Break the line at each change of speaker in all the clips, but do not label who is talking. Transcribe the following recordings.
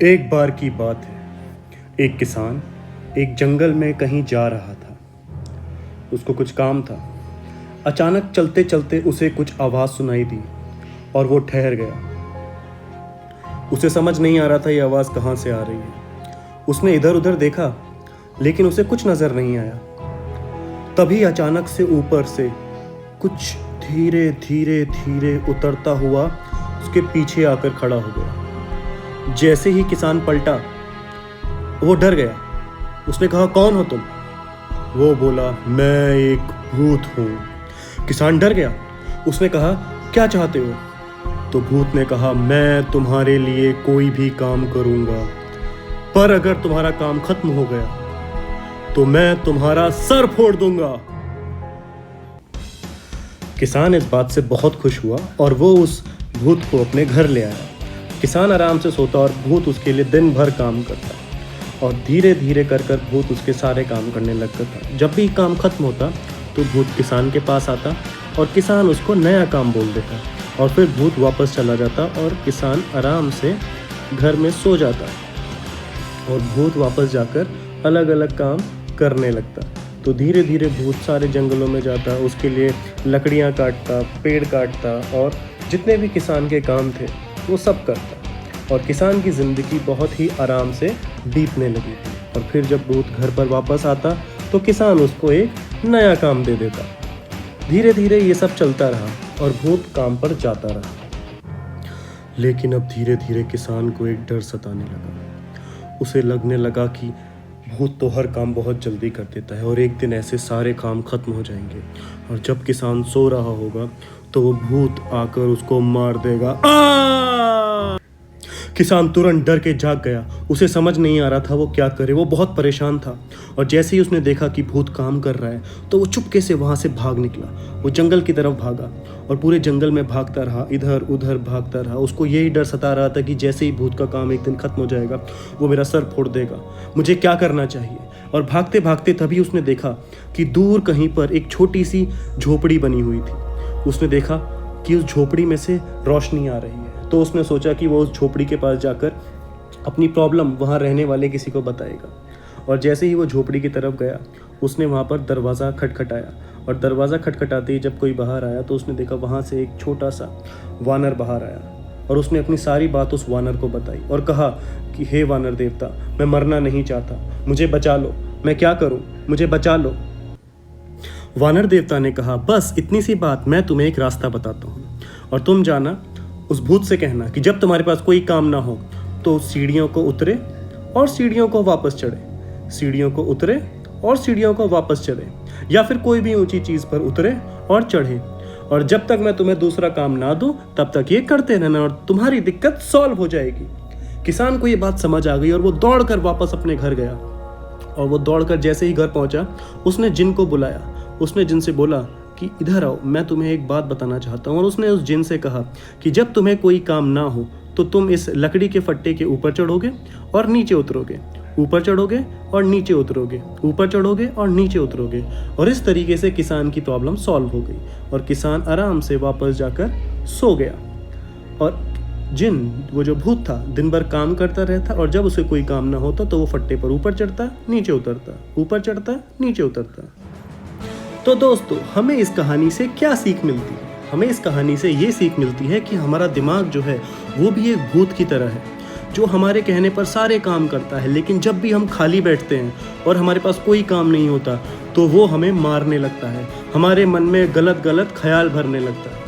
एक बार की बात है। एक किसान एक जंगल में कहीं जा रहा था। उसको कुछ काम था। अचानक चलते चलते उसे कुछ आवाज़ सुनाई दी और वो ठहर गया। उसे समझ नहीं आ रहा था ये आवाज़ कहाँ से आ रही है। उसने इधर उधर देखा लेकिन उसे कुछ नज़र नहीं आया। तभी अचानक से ऊपर से कुछ धीरे धीरे धीरे उतरता हुआ उसके पीछे आकर खड़ा हो गया। जैसे ही किसान पलटा वो डर गया। उसने कहा, कौन हो तुम? वो बोला, मैं एक भूत हूँ। किसान डर गया। उसने कहा, क्या चाहते हो? तो भूत ने कहा, मैं तुम्हारे लिए कोई भी काम करूँगा, पर अगर तुम्हारा काम खत्म हो गया तो मैं तुम्हारा सर फोड़ दूंगा। किसान इस बात से बहुत खुश हुआ और वो उस भूत को अपने घर ले आया। किसान आराम से सोता और भूत उसके लिए दिन भर काम करता और धीरे धीरे कर कर भूत उसके सारे काम करने लगता था। जब भी काम खत्म होता तो भूत किसान के पास आता और किसान उसको नया काम बोल देता और फिर भूत वापस चला जाता और किसान आराम से घर में सो जाता और भूत वापस जाकर अलग अलग काम करने लगता। तो धीरे धीरे भूत सारे जंगलों में जाता, उसके लिए लकड़ियाँ काटता, पेड़ काटता और जितने भी किसान के काम थे वो सब करता और किसान की ज़िंदगी बहुत ही आराम से बीतने लगी थी। और फिर जब भूत घर पर वापस आता तो किसान उसको एक नया काम दे देता। धीरे धीरे ये सब चलता रहा और भूत काम पर जाता रहा। लेकिन अब धीरे धीरे किसान को एक डर सताने लगा। उसे लगने लगा कि भूत तो हर काम बहुत जल्दी कर देता है और एक दिन ऐसे सारे काम खत्म हो जाएंगे और जब किसान सो रहा होगा तो वो भूत आकर उसको मार देगा। किसान तुरंत डर के जाग गया। उसे समझ नहीं आ रहा था वो क्या करे। वो बहुत परेशान था और जैसे ही उसने देखा कि भूत काम कर रहा है तो वो चुपके से वहाँ से भाग निकला। वो जंगल की तरफ भागा और पूरे जंगल में भागता रहा, इधर उधर भागता रहा। उसको यही डर सता रहा था कि जैसे ही भूत का काम एक दिन खत्म हो जाएगा वो मेरा सर फोड़ देगा, मुझे क्या करना चाहिए। और भागते भागते तभी उसने देखा कि दूर कहीं पर एक छोटी सी झोपड़ी बनी हुई थी। उसने देखा कि उस झोपड़ी में से रोशनी आ रही है तो उसने सोचा कि वो उस झोपड़ी के पास जाकर अपनी प्रॉब्लम वहाँ रहने वाले किसी को बताएगा। और जैसे ही वो झोपड़ी की तरफ गया उसने वहाँ पर दरवाज़ा खटखटाया और दरवाज़ा खटखटाते ही जब कोई बाहर आया तो उसने देखा वहाँ से एक छोटा सा वानर बाहर आया और उसने अपनी सारी बात उस वानर को बताई और कहा कि हे वानर देवता, मैं मरना नहीं चाहता, मुझे बचा लो, मैं क्या करूँ, मुझे बचा लो। वानर देवता ने कहा, बस इतनी सी बात, मैं तुम्हें एक रास्ता बताता हूँ और तुम जाना उस भूत से कहना कि जब तुम्हारे पास कोई काम ना हो तो सीढ़ियों को उतरे और सीढ़ियों को वापस चढ़े, सीढ़ियों को उतरे और सीढ़ियों को वापस चढ़े, या फिर कोई भी ऊंची चीज़ पर उतरे और चढ़े, और जब तक मैं तुम्हें दूसरा काम ना दूं तब तक ये करते रहना और तुम्हारी दिक्कत सॉल्व हो जाएगी। किसान को ये बात समझ आ गई और वो दौड़कर वापस अपने घर गया और वो दौड़कर जैसे ही घर पहुंचा उसने जिन को बुलाया। उसने जिन से बोला कि इधर आओ, मैं तुम्हें एक बात बताना चाहता हूँ। और उसने उस जिन से कहा कि जब तुम्हें कोई काम ना हो तो तुम इस लकड़ी के फट्टे के ऊपर चढ़ोगे और नीचे उतरोगे, ऊपर चढ़ोगे और नीचे उतरोगे, ऊपर चढ़ोगे और नीचे उतरोगे। और इस तरीके से किसान की प्रॉब्लम सॉल्व हो गई और किसान आराम से वापस जाकर सो गया। और जिन, वो जो भूत था, दिन भर काम करता रहता और जब उसे कोई काम ना होता तो वो फट्टे पर ऊपर चढ़ता, नीचे उतरता, ऊपर चढ़ता, नीचे उतरता। तो दोस्तों, हमें इस कहानी से क्या सीख मिलती है? हमें इस कहानी से ये सीख मिलती है कि हमारा दिमाग जो है वो भी एक भूत की तरह है जो हमारे कहने पर सारे काम करता है, लेकिन जब भी हम खाली बैठते हैं और हमारे पास कोई काम नहीं होता तो वो हमें मारने लगता है, हमारे मन में गलत गलत ख्याल भरने लगता है।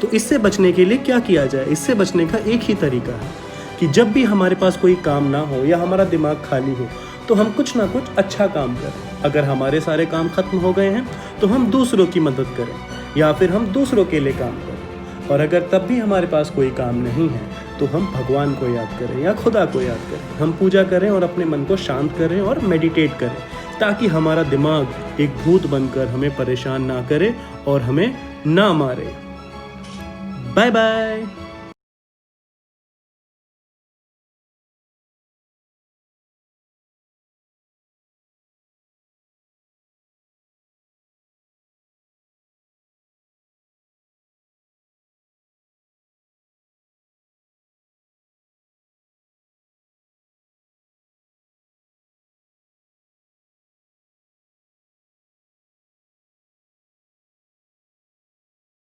तो इससे बचने के लिए क्या किया जाए? इससे बचने का एक ही तरीका है कि जब भी हमारे पास कोई काम ना हो या हमारा दिमाग खाली हो तो हम कुछ ना कुछ अच्छा काम करें। अगर हमारे सारे काम खत्म हो गए हैं तो हम दूसरों की मदद करें या फिर हम दूसरों के लिए काम करें। और अगर तब भी हमारे पास कोई काम नहीं है तो हम भगवान को याद करें या खुदा को याद करें, हम पूजा करें और अपने मन को शांत करें और मेडिटेट करें ताकि हमारा दिमाग एक भूत बनकर हमें परेशान ना करे और हमें ना मारे। Bye bye.